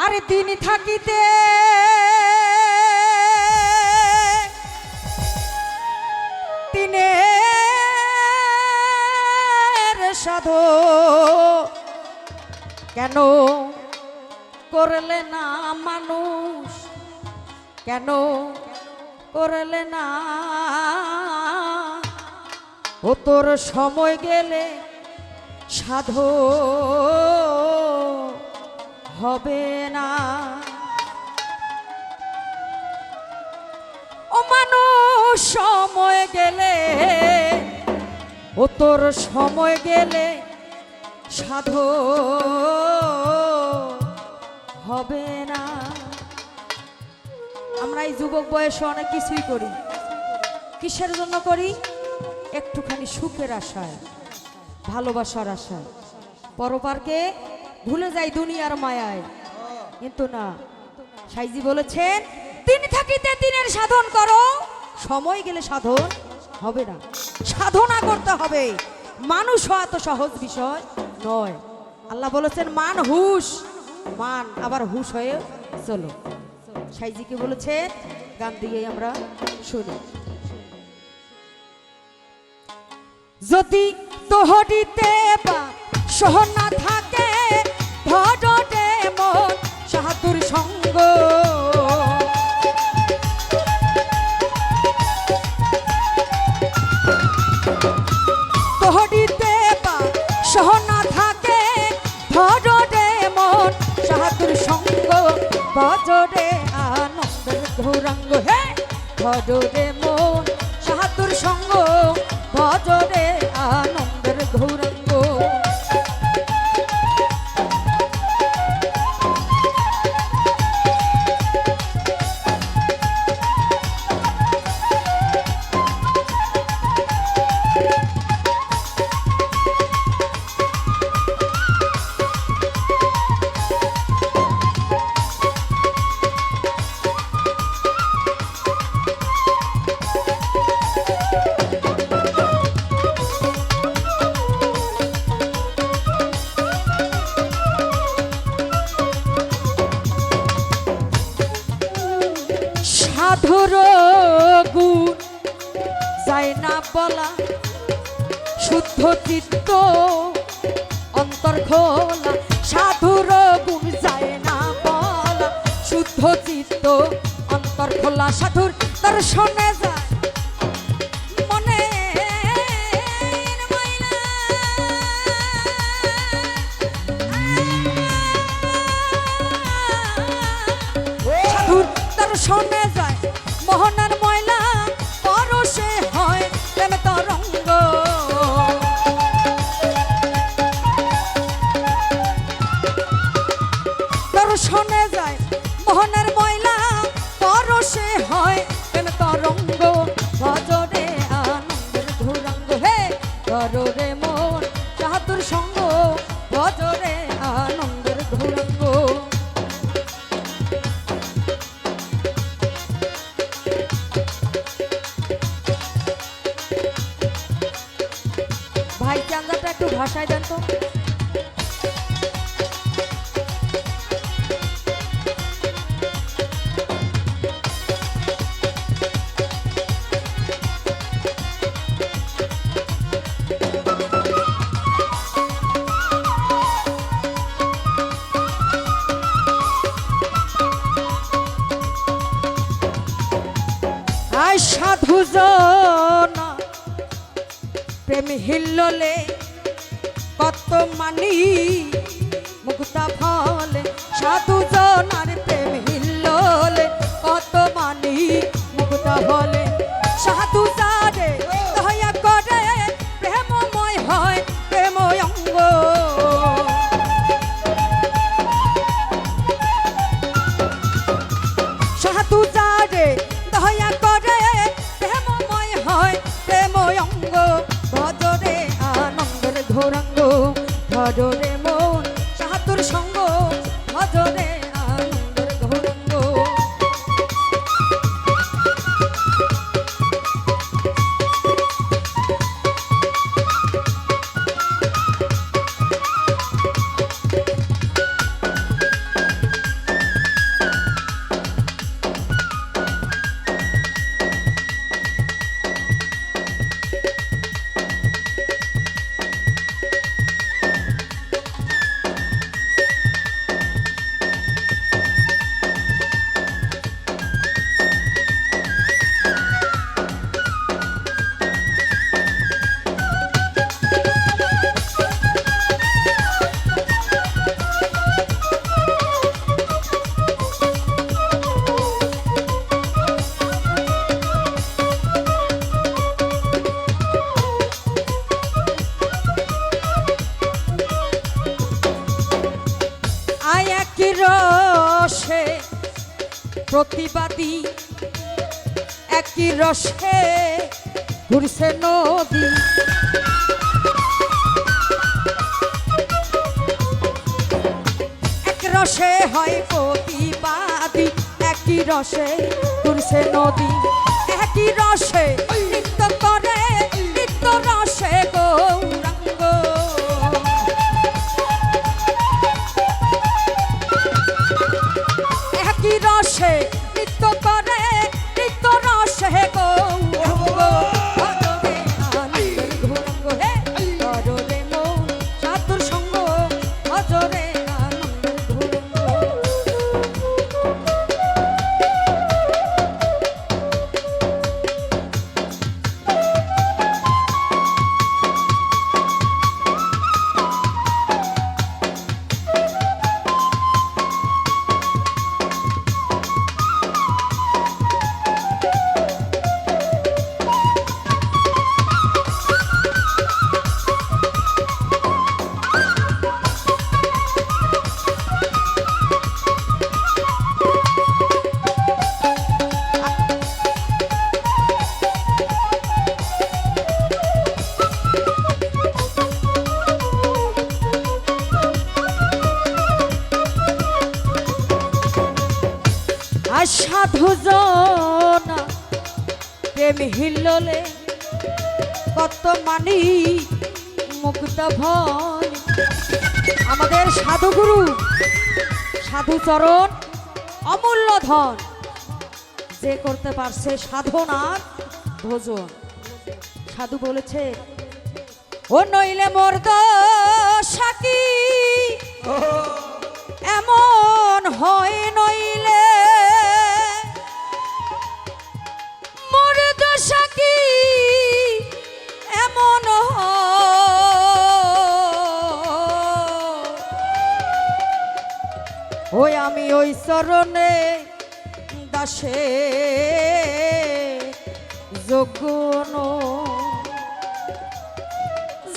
আরে দিন থাকিতে দিনের সাধো কেন করলে না মানুষ, কেন করলে না? ও তোর সময় গেলে সাধো হবে না। ও মানুষ সময় গেলে, ও তোর সময় গেলে সাধো হবে না। আমরা এই যুবক বয়সে অনেক কিছুই করি। কিসের জন্য করি? একটুখানি সুখের আশায়, ভালোবাসার আশায়, পরপারকে ভুলে যাই দুনিয়ার মায়ায়। কিন্তু না, সাইজি বলেছেন দিন থাকিতে দিনের সাধন করো, সময় গেলে সাধন হবে না। সাধনা করতে হবে। মানুষ হওয়া এত সহজ বিষয় নয়। আল্লাহ বলেছেন মান হুশ, মান আবার হুশ হয়ে চলো। সাইজিকে বলেছেন, গান দিয়ে আমরা শুনি। যদি তোহরিতে বা সোহনা থাকে ভজরে মন সাধুর সঙ্গ, তোহরিতে বা সোহনা থাকে ভজরে মন সাধুর সঙ্গ, ভজরে আনন্দের গৌরাঙ্গ। হে ভজরে মন সাধুর সঙ্গ, ভজরে আনন্দের গৌরাঙ্গ। সাধুর গুণ যায় না বলা, শুদ্ধ চিত্ত অন্তর খোলা। সাধুর গুণ যায় না বলা, শুদ্ধ চিত্ত অন্তর খোলা। সাধুর দর্শনে যায় মনে সাধুর দর্শনে যায় মোহনার ময়লা, পরশে হয় প্রেম তরঙ্গ। দর্শনে যায় মোহনার ময়লা, পরশে হয় প্রেম তরঙ্গ। ভজরে আনন্দের গৌরাঙ্গ। হে ভজরে মন সাধুর সঙ্গ, ভজরে আনন্দের গৌরাঙ্গ। ভাই চান্দাটা একটু ভাষায় দেন তো। আয় সাধু জনা প্রেম হিল্লোলে কত মানি মুক্তা ফলে। সাধু জনার প্রেম হিল্লোলে কত মানি মুক্তা ফলে। সাধু যারে দয়া করে প্রেমময় হয় প্রেম অঙ্গ। সাধু যারে দয়া করে প্রেমময় হয় প্রেম অঙ্গ। ভজরে আনন্দের গৌরাঙ্গ, ভজরে মন সাধুর সঙ্গ, ভজরে আনন্দ। একই রসে প্রতিবাদী, একই রসে ঘুরছে নদী। এক রসে হয় প্রতিবাদী, একই রসে ঘুরছে নদী। একই রসে নৃত্য করে, নৃত্য রসে গৌরাঙ্গ। একই রসে নৃত্য করে, নৃত্য রসে গৌরাঙ্গ। ভজরে আনন্দের ঘোরাঙ্গ, হে কররে মন সাধুর সঙ্গ, ভজরে আনন্দের ঘোরাঙ্গ। আর সাধু জনা প্রেম হিল্লোলে কত মানি মুক্ত ভয়। আমাদের সাধুগুরু সাধুচরণ অমূল্য ধন, যে করতে পারছে সাধনার ভোজন। সাধু বলেছে, ও নইলে মোর দশাকি এমন হয়, নইলে মোর দশাকি এমন ওই আমি ওই চরণে দাসে যোগ্য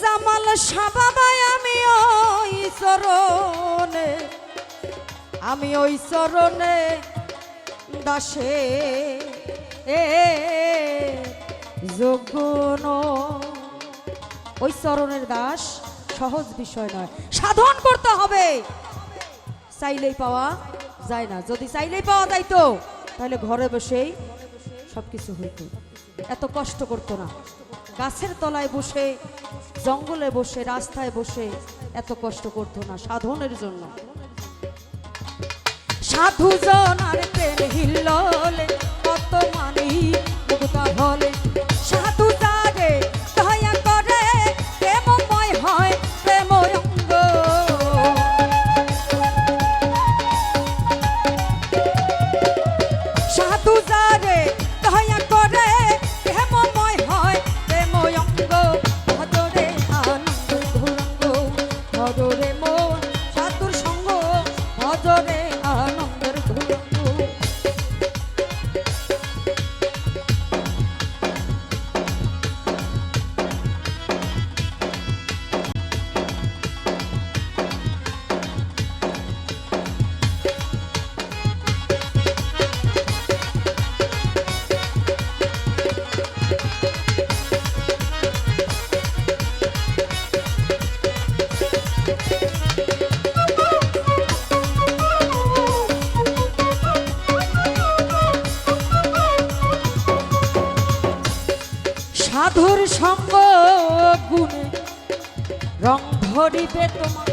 জামাল সাবাবাই। আমি ওই চরণে, আমি ওই চরণে দাসে যোগ্য। ওই চরণের দাস সহজ বিষয় নয়, সাধন করতে হবে। চাইলেই পাওয়া যায় না, যদি চাইলেই পাওয়া যাইতো তাহলে ঘরে বসেই সবকিছু হইতো, এত কষ্ট করতো না। গাছের তলায় বসে, জঙ্গলে বসে, রাস্তায় বসে এত কষ্ট করতো না সাধনের জন্য। সাধু জনার প্রেম হিল্লোলে কত মানি মুক্ত হলে। সাধু তারে দয়া করে, প্রেমময় হয় প্রেম অঙ্গ। সাধু যারে দয়া করে, প্রেমময় হয় প্রেম অঙ্গ। ভজরে আনন্দের ঘোরাঙ্গ, ভজরে মন সাধুর সঙ্গ, ভজরে আনন্দের ঘোরাঙ্গ। সাধুর সঙ্গ গুণে রং ধরিবে তোমার,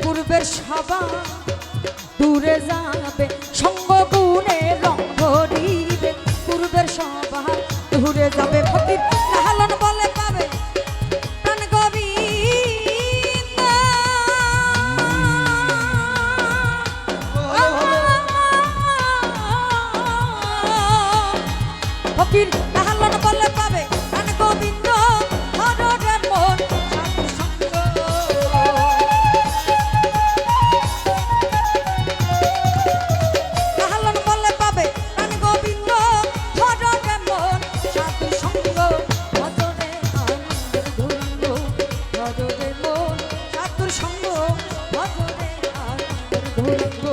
পূর্বের সবা দূরে যাবে। সঙ্গ গুণে রং ধরিবে, পূর্বের সবা দূরে যাবে। ফকির লালন বলে পাবে প্রাণ গোবিন্দ। ফকির লালন বলে পাবে প্রাণ গোবিন্দ। হররে মন সাধু সঙ্গ, লালন ধুরঙ্গ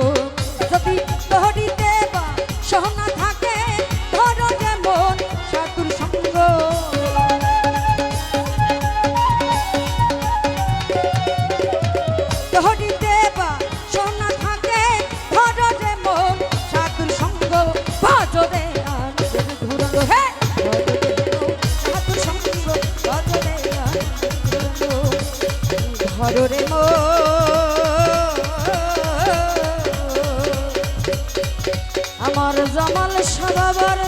যদি তহরিতে বা সোনা থাকে ধরো যেমন সাধুর সঙ্গ তহরিতে বা সোনা থাকে ধরো যেমন সাধুর সঙ্গ ভজরে আনন্দের ধুরঙ্গ হে সাধুর সঙ্গ ভজরে আনন্দের ধুরঙ্গ ধরো রে মো আমার জামাল সাবাবার